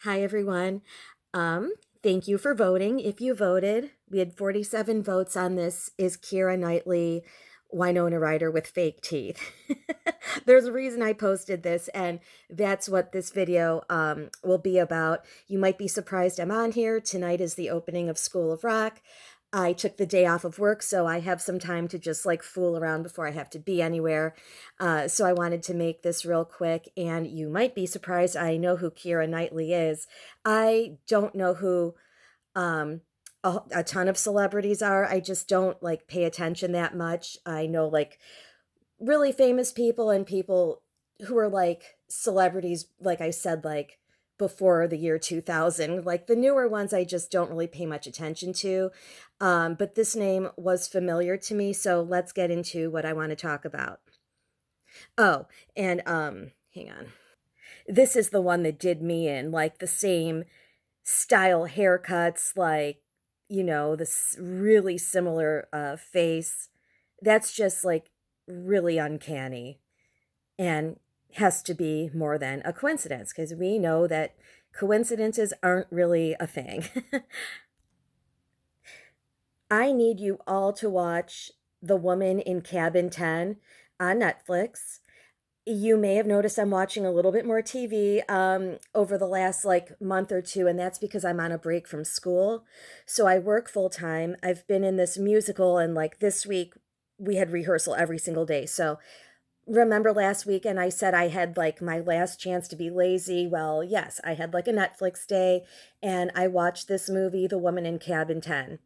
Hi, everyone. Thank you for voting. If you voted, we had 47 votes on this. Is Keira Knightley Winona Ryder with fake teeth? There's a reason I posted this, and that's what this video will be about. You might be surprised I'm on here. Tonight is the opening of School of Rock. I took the day off of work, so I have some time to just like fool around before I have to be anywhere. So I wanted to make this real quick, and you might be surprised I know who Keira Knightley is. I don't know who um, a ton of celebrities are. I just don't like pay attention that much. I know like really famous people and people who are like celebrities, like I said, like before the year 2000. Like the newer ones, I just don't really pay much attention to. But this name was familiar to me, so let's get into what I want to talk about. Oh, and hang on. This is the one that did me in, like the same style haircuts, like, this really similar face. That's just like really uncanny and has to be more than a coincidence because we know that coincidences aren't really a thing. I need you all to watch The Woman in Cabin 10 on Netflix. You may have noticed I'm watching a little bit more TV over the last like month or two, and that's because I'm on a break from school. So I work full time. I've been in this musical, and like this week, we had rehearsal every single day. So remember last weekend, I said I had like my last chance to be lazy? Well, yes, I had like a Netflix day, and I watched this movie, The Woman in Cabin 10.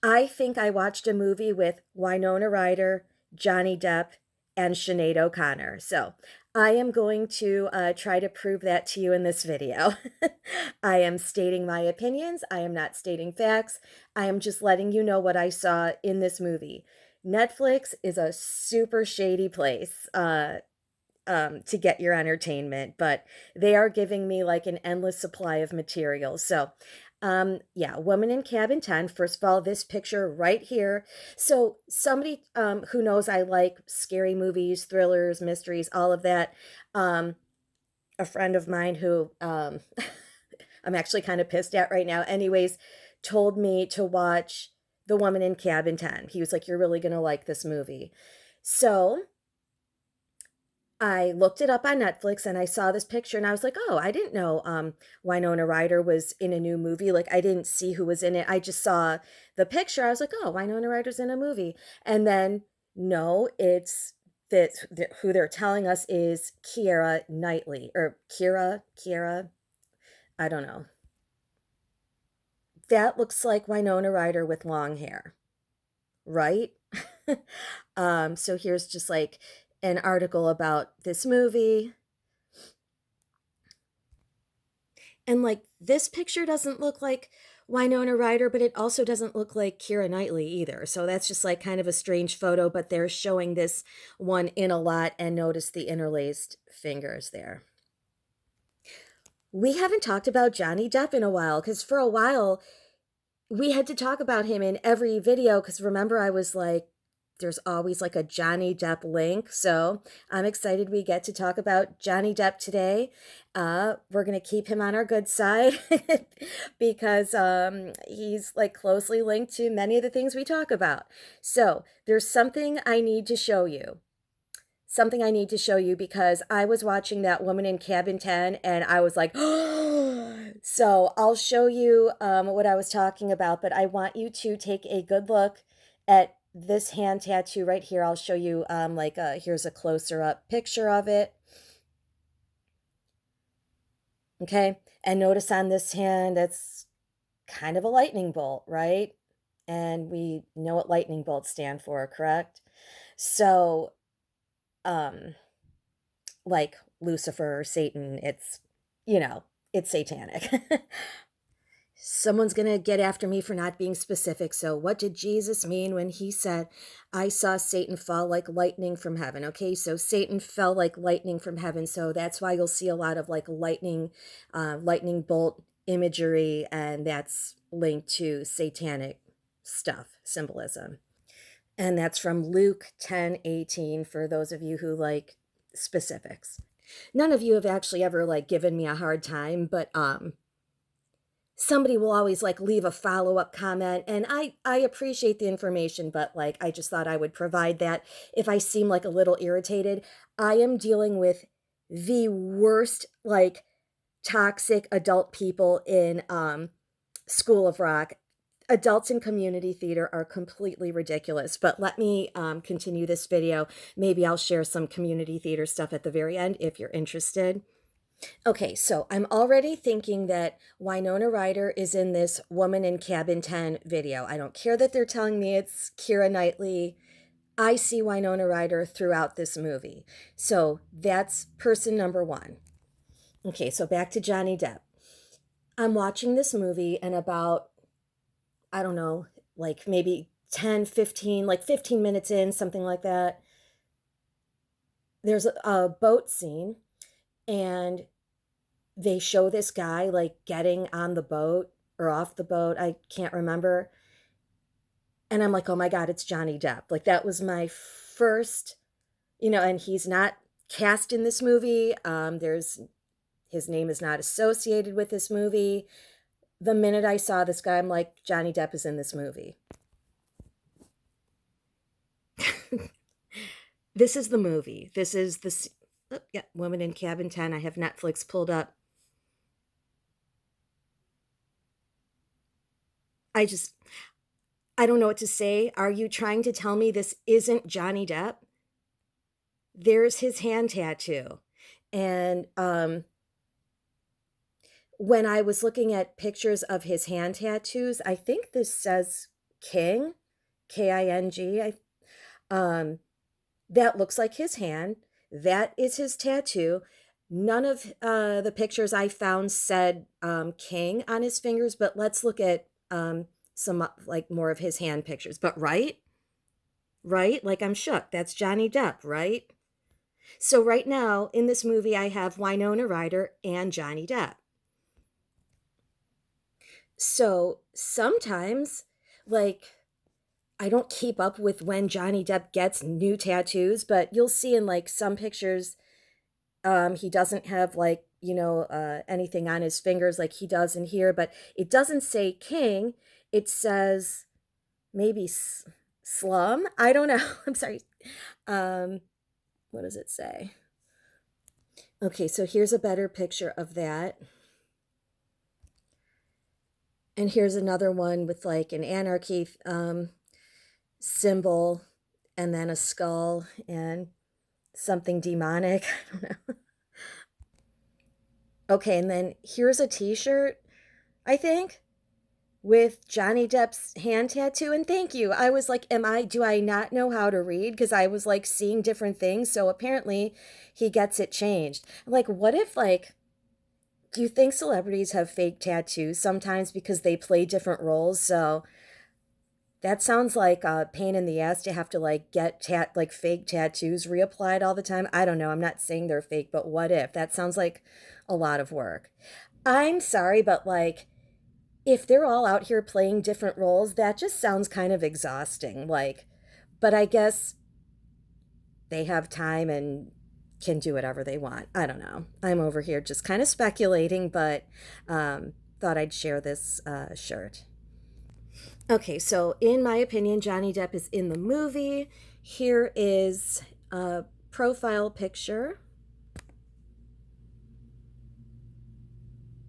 I think I watched a movie with Winona Ryder, Johnny Depp, and Sinead O'Connor. So I am going to try to prove that to you in this video. I am stating my opinions. I am not stating facts. I am just letting you know what I saw in this movie. Netflix is a super shady place to get your entertainment, but they are giving me like an endless supply of material. So yeah, Woman in Cabin 10. First of all, this picture right here. So somebody who knows I like scary movies, thrillers, mysteries, all of that. Um, a friend of mine who I'm actually kind of pissed at right now. Anyways, told me to watch The Woman in Cabin 10. He was like, "You're really gonna like this movie." So I looked it up on Netflix and I saw this picture and I was like, "Oh, I didn't know Winona Ryder was in a new movie." Like I didn't see who was in it. I just saw the picture. I was like, "Oh, Winona Ryder's in a movie." And then no, it's that who they're telling us is Keira Knightley or Kira. I don't know. That looks like Winona Ryder with long hair, right? So here's just like an article about this movie. And like this picture doesn't look like Winona Ryder, but it also doesn't look like Keira Knightley either. So that's just like kind of a strange photo, but they're showing this one in a lot and notice the interlaced fingers there. We haven't talked about Johnny Depp in a while because for a while we had to talk about him in every video because remember I was like, there's always like a Johnny Depp link. So I'm excited we get to talk about Johnny Depp today. We're going to keep him on our good side because he's like closely linked to many of the things we talk about. So there's something I need to show you. Something I need to show you because I was watching that Woman in Cabin 10 and I was like, so I'll show you what I was talking about, but I want you to take a good look at this hand tattoo right here. I'll show you here's a closer up picture of it. Okay. And notice on this hand, it's kind of a lightning bolt, right? And we know what lightning bolts stand for, correct? So, um, like Lucifer or Satan, it's satanic. Someone's going to get after me for not being specific. So, what did Jesus mean when he said, "I saw Satan fall like lightning from heaven"? Okay, so Satan fell like lightning from heaven. So, that's why you'll see a lot of like lightning bolt imagery, and that's linked to satanic stuff, symbolism. And that's from Luke 10:18 for those of you who like specifics. None of you have actually ever like given me a hard time, but somebody will always like leave a follow-up comment, and I appreciate the information, but like I just thought I would provide that if I seem like a little irritated. I am dealing with the worst like toxic adult people in School of Rock. Adults in community theater are completely ridiculous, but let me continue this video. Maybe I'll share some community theater stuff at the very end if you're interested. Okay, so I'm already thinking that Winona Ryder is in this Woman in Cabin 10 video. I don't care that they're telling me it's Keira Knightley. I see Winona Ryder throughout this movie. So that's person number one. Okay, so back to Johnny Depp. I'm watching this movie, and about, I don't know, like maybe 10, 15, like 15 minutes in, something like that, there's a boat scene, and they show this guy like getting on the boat or off the boat. I can't remember. And I'm like, oh my God, it's Johnny Depp. Like that was my first, and he's not cast in this movie. His name is not associated with this movie. The minute I saw this guy, I'm like, Johnny Depp is in this movie. This is the movie. This is Woman in Cabin 10. I have Netflix pulled up. I don't know what to say. Are you trying to tell me this isn't Johnny Depp? There's his hand tattoo. And when I was looking at pictures of his hand tattoos, I think this says King, King. That looks like his hand. That is his tattoo. None of the pictures I found said King on his fingers, but let's look at some like more of his hand pictures. But right, like I'm shook. That's Johnny Depp, right? So right now in this movie, I have Winona Ryder and Johnny Depp. So sometimes, like, I don't keep up with when Johnny Depp gets new tattoos, but you'll see in like some pictures, he doesn't have like, anything on his fingers like he does in here, but it doesn't say King. It says maybe slum. I don't know. I'm sorry. What does it say? Okay, so here's a better picture of that. And here's another one with like an anarchy symbol, and then a skull and something demonic. I don't know. Okay, and then here's a t-shirt, I think, with Johnny Depp's hand tattoo. And thank you. I was like, do I not know how to read? Because I was like seeing different things. So apparently he gets it changed. I'm like, what if like, do you think celebrities have fake tattoos sometimes because they play different roles? So that sounds like a pain in the ass to have to like get like fake tattoos reapplied all the time. I don't know. I'm not saying they're fake, but what if? That sounds like a lot of work. I'm sorry, but like if they're all out here playing different roles, that just sounds kind of exhausting. Like, but I guess they have time and can do whatever they want. I don't know. I'm over here just kind of speculating, but thought I'd share this shirt. Okay, so in my opinion, Johnny Depp is in the movie. Here is a profile picture.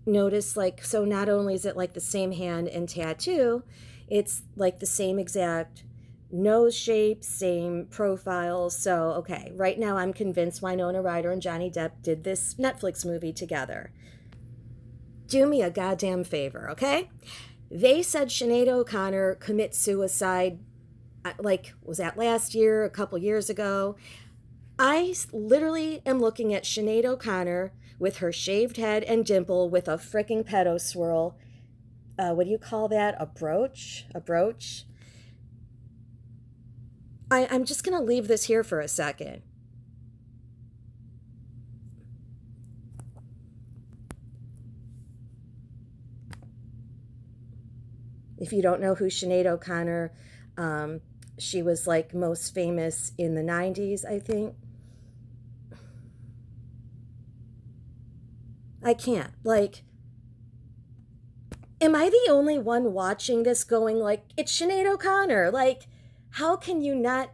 Notice like, so not only is it like the same hand and tattoo, it's like the same exact nose shape, same profile. So, okay, right now I'm convinced Winona Ryder and Johnny Depp did this Netflix movie together. Do me a goddamn favor, okay? They said Sinead O'Connor commit suicide, like, was that last year, a couple years ago? I literally am looking at Sinead O'Connor with her shaved head and dimple with a fricking pedo swirl. What do you call that? A brooch? A brooch? I'm just going to leave this here for a second. If you don't know who Sinead O'Connor, she was like most famous in the 90s, I think. I can't. Like, am I the only one watching this going like, it's Sinead O'Connor? Like, how can you not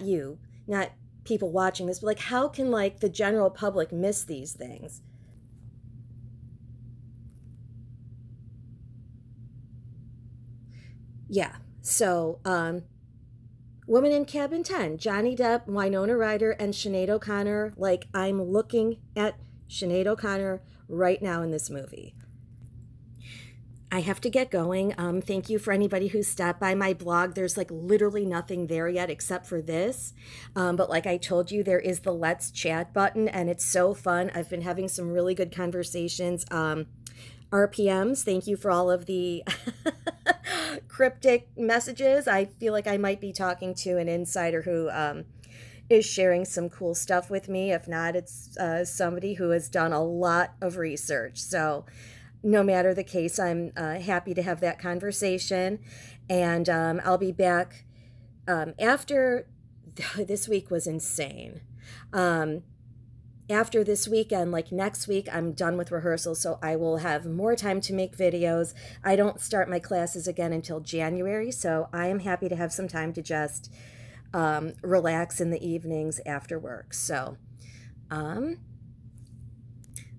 you, not people watching this, but like, how can like the general public miss these things? Yeah. So, Woman in Cabin 10, Johnny Depp, Winona Ryder, and Sinead O'Connor. Like, I'm looking at Sinead O'Connor right now in this movie. I have to get going. Thank you for anybody who stopped by my blog. There's like literally nothing there yet except for this. But like I told you, there is the Let's Chat button, and it's so fun. I've been having some really good conversations. RPMs, thank you for all of the cryptic messages. I feel like I might be talking to an insider who is sharing some cool stuff with me. If not, it's somebody who has done a lot of research. So, no matter the case, I'm happy to have that conversation. And I'll be back after this week was insane. Um, After this weekend, like next week, I'm done with rehearsals, so I will have more time to make videos. I don't start my classes again until January, so I am happy to have some time to just relax in the evenings after work. So, um,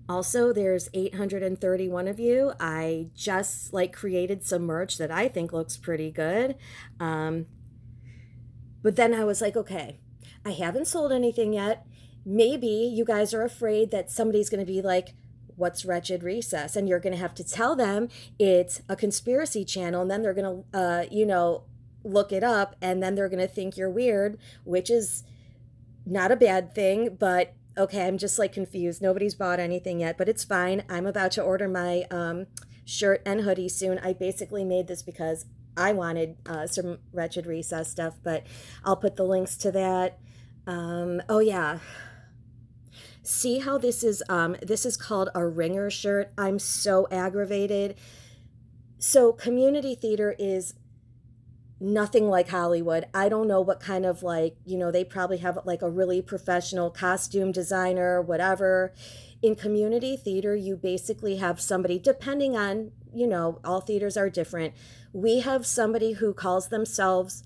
also, there's 831 of you. I just like created some merch that I think looks pretty good. Um, but then I was like, okay, I haven't sold anything yet. Maybe you guys are afraid that somebody's going to be like, what's Wretched Recess? And you're going to have to tell them it's a conspiracy channel. And then they're going to, look it up. And then they're going to think you're weird, which is not a bad thing, but okay, I'm just like confused. Nobody's bought anything yet, but it's fine. I'm about to order my shirt and hoodie soon. I basically made this because I wanted some Wretched Recess stuff, but I'll put the links to that. Oh yeah. See how this is called a ringer shirt. I'm so aggravated. So community theater is nothing like Hollywood. I don't know what kind of like, they probably have like a really professional costume designer, whatever. In community theater, you basically have somebody, depending on, all theaters are different. We have somebody who calls themselves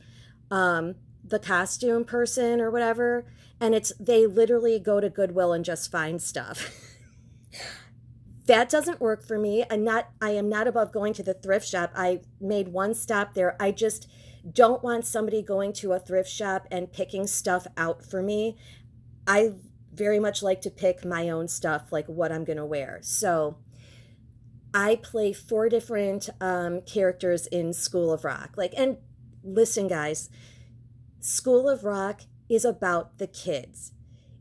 the costume person or whatever, and they literally go to Goodwill and just find stuff. That doesn't work for me. I am not above going to the thrift shop. I made one stop there. I just don't want somebody going to a thrift shop and picking stuff out for me. I very much like to pick my own stuff, like what I'm going to wear. So I play four different characters in School of Rock. Like, and listen, guys, School of Rock is about the kids.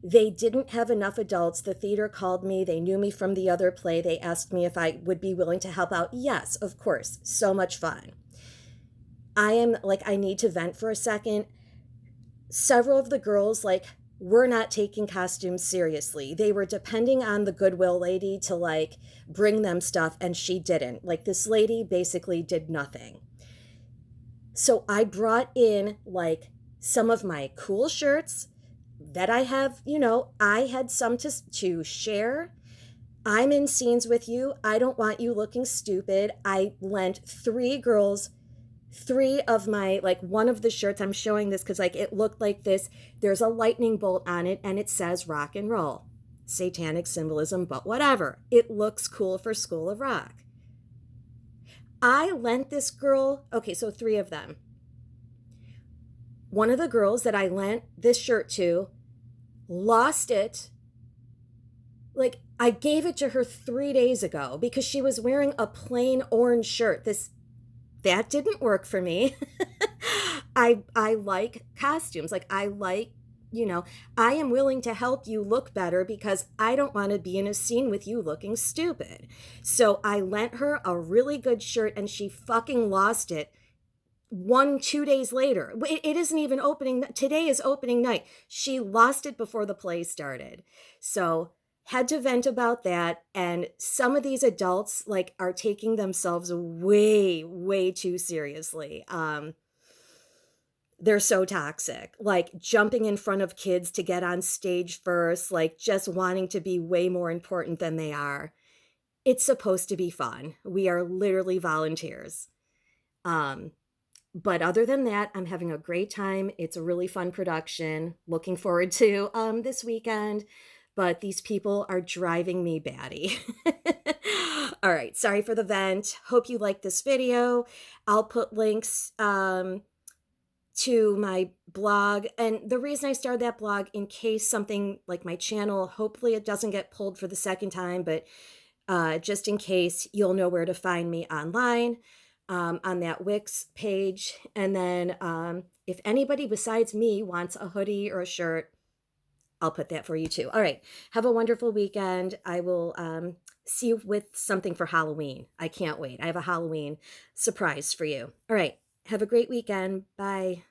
They didn't have enough adults. The theater called me. They knew me from the other play. They asked me if I would be willing to help out. Yes, of course. So much fun. I am like, I need to vent for a second. Several of the girls, like, were not taking costumes seriously. They were depending on the Goodwill lady to like bring them stuff, and she didn't. Like, this lady basically did nothing. So I brought in like some of my cool shirts that I have, I had some to share. I'm in scenes with you. I don't want you looking stupid. I lent three girls three of my, like, one of the shirts. I'm showing this because like it looked like this. There's a lightning bolt on it and it says rock and roll. Satanic symbolism, but whatever. It looks cool for School of Rock. I lent this girl, okay, so three of them. One of the girls that I lent this shirt to lost it. Like, I gave it to her 3 days ago because she was wearing a plain orange shirt. That didn't work for me. I like costumes. Like, I like, I am willing to help you look better because I don't want to be in a scene with you looking stupid. So I lent her a really good shirt and she fucking lost it 2 days later. It isn't even opening. Today is opening night. She lost it before the play started. So had to vent about that. And some of these adults like are taking themselves way, way too seriously. They're so toxic, like jumping in front of kids to get on stage first, like just wanting to be way more important than they are. It's supposed to be fun. We are literally volunteers. Um, but other than that, I'm having a great time. It's a really fun production. Looking forward to this weekend. But these people are driving me batty. All right, sorry for the vent. Hope you like this video. I'll put links to my blog. And the reason I started that blog, in case something like my channel, hopefully it doesn't get pulled for the second time, but just in case, you'll know where to find me online on that Wix page. And then if anybody besides me wants a hoodie or a shirt, I'll put that for you too. All right. Have a wonderful weekend. I will see you with something for Halloween. I can't wait. I have a Halloween surprise for you. All right. Have a great weekend. Bye.